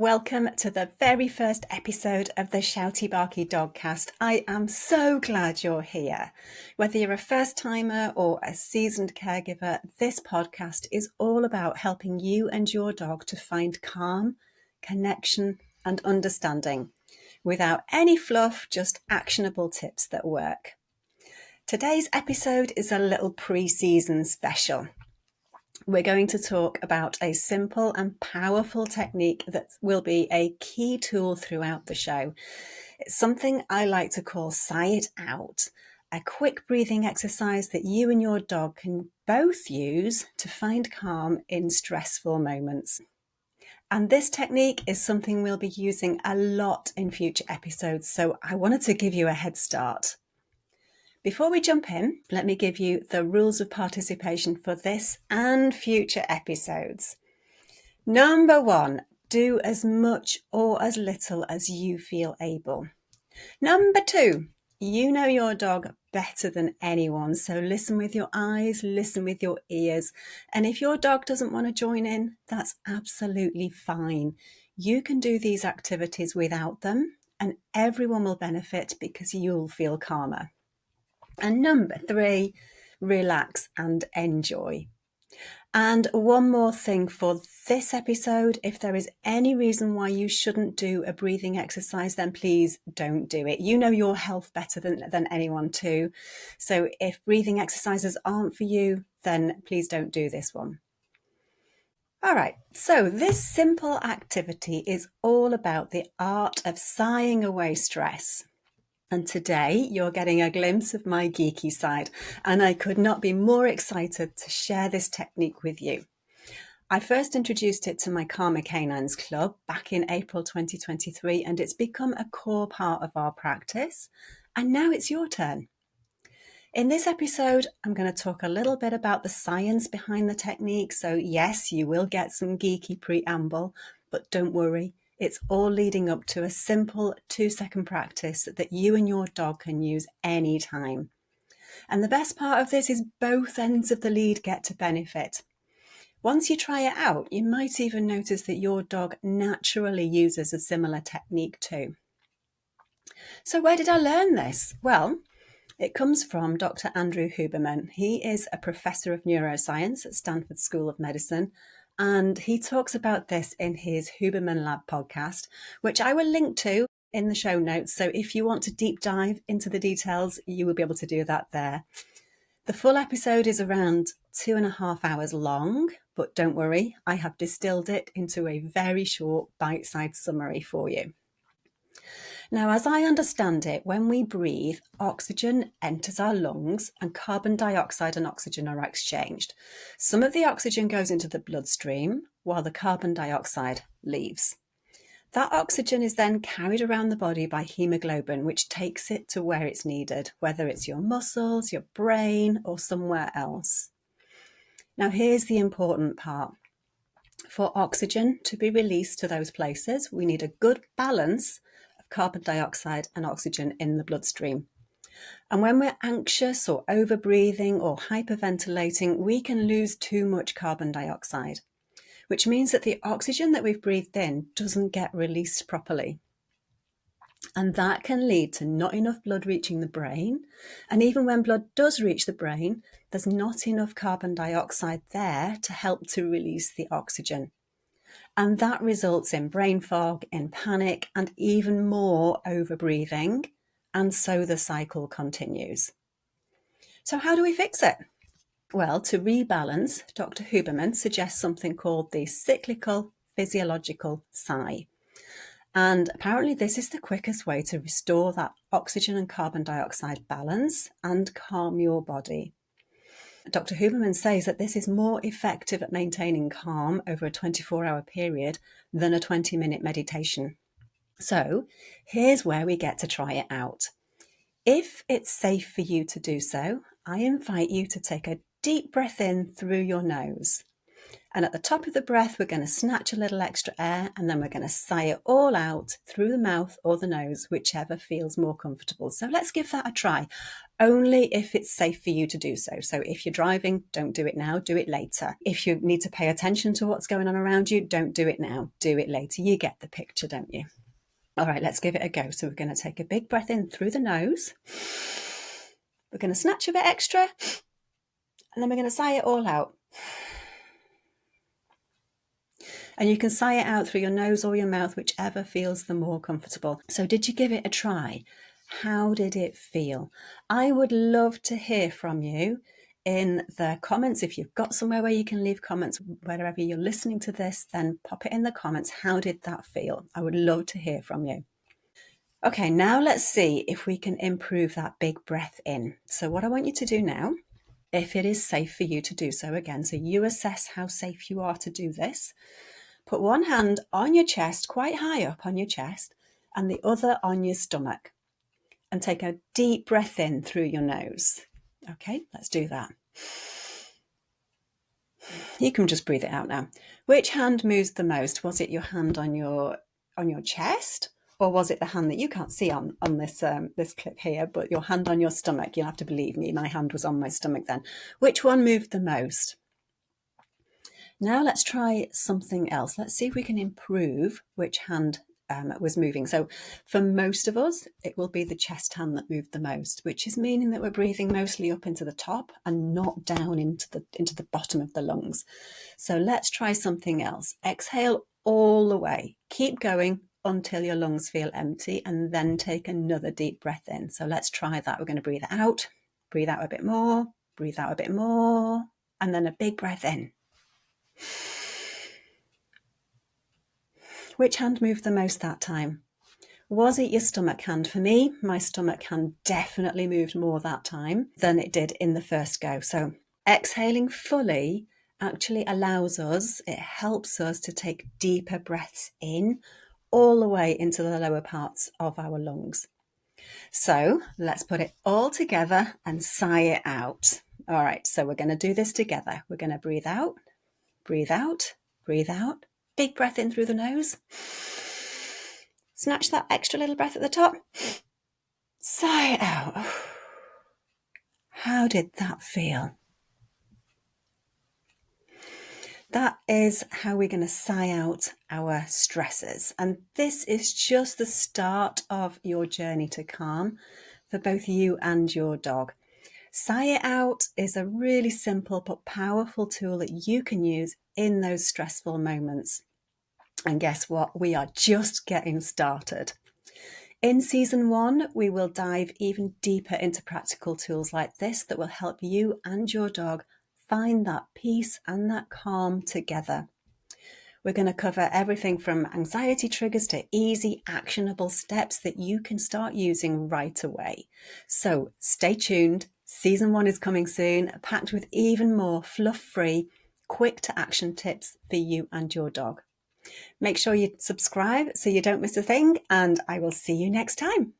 Welcome to the very first episode of the Shouty Barky Dogcast. I am so glad you're here. Whether you're a first timer or a seasoned caregiver, this podcast is all about helping you and your dog to find calm, connection, and understanding without any fluff, just actionable tips that work. Today's episode is a little pre-season special. We're going to talk about a simple and powerful technique that will be a key tool throughout the show. It's something I like to call sigh it out, a quick breathing exercise that you and your dog can both use to find calm in stressful moments. And this technique is something we'll be using a lot in future episodes, so I wanted to give you a head start. Before we jump in, let me give you the rules of participation for this and future episodes. Number 1, do as much or as little as you feel able. Number 2, you know your dog better than anyone, so listen with your eyes, listen with your ears. And if your dog doesn't want to join in, that's absolutely fine. You can do these activities without them, and everyone will benefit because you'll feel calmer. And number 3, relax and enjoy. And one more thing for this episode, if there is any reason why you shouldn't do a breathing exercise, then please don't do it. You know your health better than anyone too. So if breathing exercises aren't for you, then please don't do this one. All right, so this simple activity is all about the art of sighing away stress. And today you're getting a glimpse of my geeky side, and I could not be more excited to share this technique with you. I first introduced it to my Calmer Canines Club back in April 2023, and it's become a core part of our practice. And now it's your turn. In this episode, I'm going to talk a little bit about the science behind the technique. So yes, you will get some geeky preamble, but don't worry. It's all leading up to a simple 2-second practice that you and your dog can use anytime. And the best part of this is both ends of the lead get to benefit. Once you try it out, you might even notice that your dog naturally uses a similar technique too. So where did I learn this? Well, it comes from Dr. Andrew Huberman. He is a professor of neuroscience at Stanford School of Medicine, and he talks about this in his Huberman Lab podcast, which I will link to in the show notes. So if you want to deep dive into the details, you will be able to do that there. The full episode is around 2.5 hours long, but don't worry, I have distilled it into a very short bite-sized summary for you. Now, as I understand it, when we breathe, oxygen enters our lungs and carbon dioxide and oxygen are exchanged. Some of the oxygen goes into the bloodstream while the carbon dioxide leaves. That oxygen is then carried around the body by hemoglobin, which takes it to where it's needed, whether it's your muscles, your brain, or somewhere else. Now, here's the important part. For oxygen to be released to those places, we need a good balance carbon dioxide and oxygen in the bloodstream. And when we're anxious or overbreathing or hyperventilating, we can lose too much carbon dioxide, which means that the oxygen that we've breathed in doesn't get released properly. And that can lead to not enough blood reaching the brain. And even when blood does reach the brain, there's not enough carbon dioxide there to help to release the oxygen. And that results in brain fog, in panic, and even more overbreathing. And so the cycle continues. So how do we fix it? Well, to rebalance, Dr. Huberman suggests something called the cyclical physiological sigh. And apparently this is the quickest way to restore that oxygen and carbon dioxide balance and calm your body. Dr. Huberman says that this is more effective at maintaining calm over a 24-hour period than a 20-minute meditation. So here's where we get to try it out. If it's safe for you to do so, I invite you to take a deep breath in through your nose. And at the top of the breath, we're going to snatch a little extra air, and then we're going to sigh it all out through the mouth or the nose, whichever feels more comfortable. So let's give that a try. only if it's safe for you to do so. So if you're driving, don't do it now, do it later. If you need to pay attention to what's going on around you, don't do it now, do it later. You get the picture, don't you? All right, let's give it a go. So we're going to take a big breath in through the nose. We're going to snatch a bit extra, and then we're going to sigh it all out. And you can sigh it out through your nose or your mouth, whichever feels the more comfortable. So did you give it a try? How did it feel? I would love to hear from you in the comments. If you've got somewhere where you can leave comments, wherever you're listening to this, then pop it in the comments. How did that feel? I would love to hear from you. Okay, now let's see if we can improve that big breath in. So what I want you to do now, if it is safe for you to do so again, so you assess how safe you are to do this. Put one hand on your chest, quite high up on your chest, and the other on your stomach. And take a deep breath in through your nose. Okay, let's do that. You can just breathe it out now. Which hand moves the most? Was it your hand on your chest, or was it the hand that you can't see on this this clip here, but your hand on your stomach? You'll have to believe me, my hand was on my stomach then. Which one moved the most? Now let's try something else. Let's see if we can improve which hand was moving. So for most of us, it will be the chest hand that moved the most, which is meaning that we're breathing mostly up into the top and not down into the bottom of the lungs. So let's try something else. Exhale all the way. Keep going until your lungs feel empty, and then take another deep breath in. So let's try that. We're going to breathe out a bit more, breathe out a bit more, and then a big breath in. Which hand moved the most that time? Was it your stomach hand? For me, my stomach hand definitely moved more that time than it did in the first go. So exhaling fully actually allows us, it helps us to take deeper breaths in all the way into the lower parts of our lungs. So let's put it all together and sigh it out. All right, so we're going to do this together. We're going to breathe out, breathe out, breathe out. Big breath in through the nose. Snatch that extra little breath at the top. Sigh it out. How did that feel? That is how we're going to sigh out our stresses. And this is just the start of your journey to calm for both you and your dog. Sigh it out is a really simple but powerful tool that you can use in those stressful moments. And guess what? We are just getting started. In season 1, we will dive even deeper into practical tools like this that will help you and your dog find that peace and that calm together. We're going to cover everything from anxiety triggers to easy, actionable steps that you can start using right away. So stay tuned. Season 1 is coming soon, packed with even more fluff-free, quick-to-action tips for you and your dog. Make sure you subscribe so you don't miss a thing, and I will see you next time.